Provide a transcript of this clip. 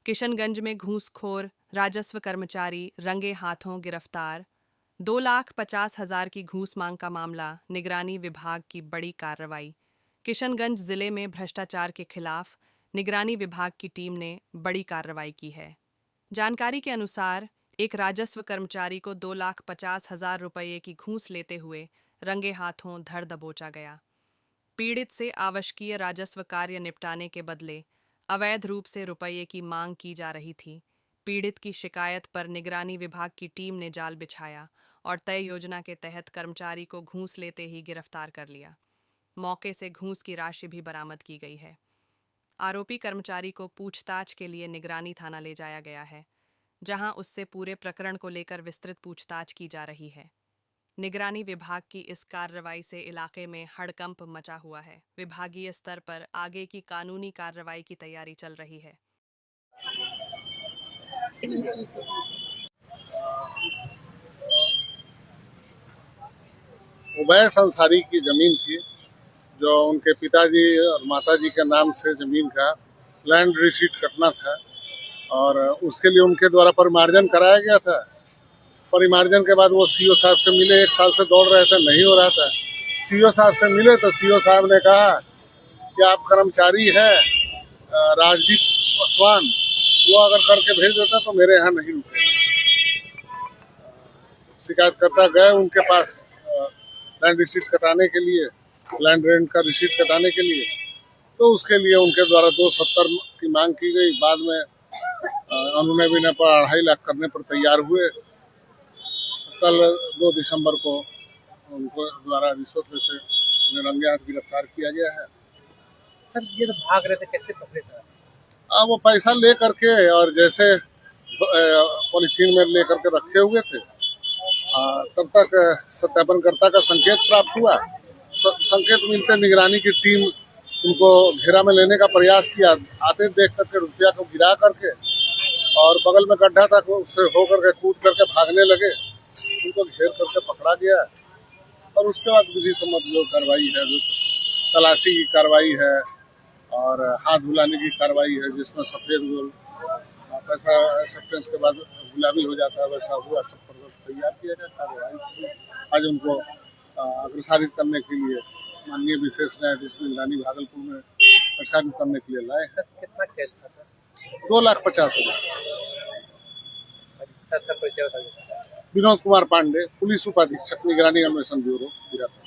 किशनगंज में घूसखोर राजस्व कर्मचारी रंगे हाथों गिरफ्तार। 2,50,000 की घूस मांग का मामला, निगरानी विभाग की बड़ी कार्रवाई। किशनगंज जिले में भ्रष्टाचार के खिलाफ निगरानी विभाग की टीम ने बड़ी कार्रवाई की है। जानकारी के अनुसार एक राजस्व कर्मचारी को 2,50,000 रुपये की घूस लेते हुए रंगे हाथों धर दबोचा गया। पीड़ित से आवश्यकीय राजस्व कार्य निपटाने के बदले अवैध रूप से रुपये की मांग की जा रही थी। पीड़ित की शिकायत पर निगरानी विभाग की टीम ने जाल बिछाया और तय योजना के तहत कर्मचारी को घूस लेते ही गिरफ्तार कर लिया। मौके से घूस की राशि भी बरामद की गई है। आरोपी कर्मचारी को पूछताछ के लिए निगरानी थाना ले जाया गया है, जहां उससे पूरे प्रकरण को लेकर विस्तृत पूछताछ की जा रही है। निगरानी विभाग की इस कार्रवाई से इलाके में हड़कंप मचा हुआ है। विभागीय स्तर पर आगे की कानूनी कार्रवाई की तैयारी चल रही है। उवैस अंसारी की जमीन थी, जो उनके पिताजी और माताजी के नाम से जमीन का लैंड रिसीट कटना था और उसके लिए उनके द्वारा परिमार्जन कराया गया था। परिमार्जन के बाद वो सीओ साहब से मिले, 1 साल से दौड़ रहे थे, नहीं हो रहा था। सीओ साहब से मिले तो सीओ साहब ने कहा कि आप कर्मचारी हैं राजदीप पासवान, वो अगर करके भेज देता तो मेरे यहाँ नहीं रुके। शिकायतकर्ता गए उनके पास लैंड रिसीट कटाने के लिए, लैंड रेंट का रिसीट कटाने के लिए, तो उसके लिए उनके द्वारा 270 की मांग की गई। बाद में अनुनय विनय पर 2.5 लाख करने पर तैयार हुए। कल 2 दिसंबर को उनको द्वारा रिश्वत लेते उन्हें रंगे हाथ गिरफ्तार किया गया है। सर ये तो भाग रहे थे, कैसे पकड़े सर? वो पैसा ले करके और जैसे पॉलिथीन में ले करके रखे हुए थे, तब तक सत्यापनकर्ता का संकेत प्राप्त हुआ। संकेत मिलते निगरानी की टीम उनको घेरा में लेने का प्रयास किया। आते देख करके रुपया को गिरा करके और बगल में गड्ढा था, उससे होकर के कूद करके भागने लगे। उनको घेर करके पकड़ा गया और उसके बाद विधि सम्मत जो कार्रवाई है, जो तलाशी की कार्रवाई है और हाथ धुलाने की कार्रवाई है, जिसमें सफेद गोल पैसा एक्सेप्टेंस के बाद गुलाबी हो जाता है, वैसा हुआ। सब प्रदर्शन तैयार किया गया। कार्रवाई आज उनको अग्रसारित करने के लिए माननीय विशेष न्यायाधीश निगरानी भागलपुर में प्रसारित करने के लिए लाए हैं। कितना केस था सर? 2,50,000। सर का परिचय बता दीजिए। विनोद कुमार पांडे, पुलिस उपाधीक्षक, निगरानी अन्वेषण ब्यूरो, गिरफ्तार।